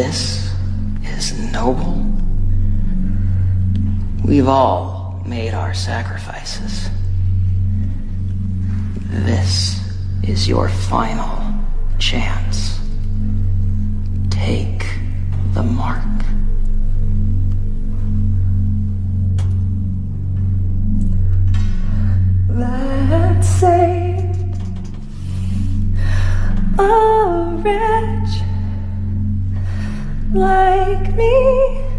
this is noble. We've all made our sacrifices. This is your final chance. Take the mark. That saved a wretch like me.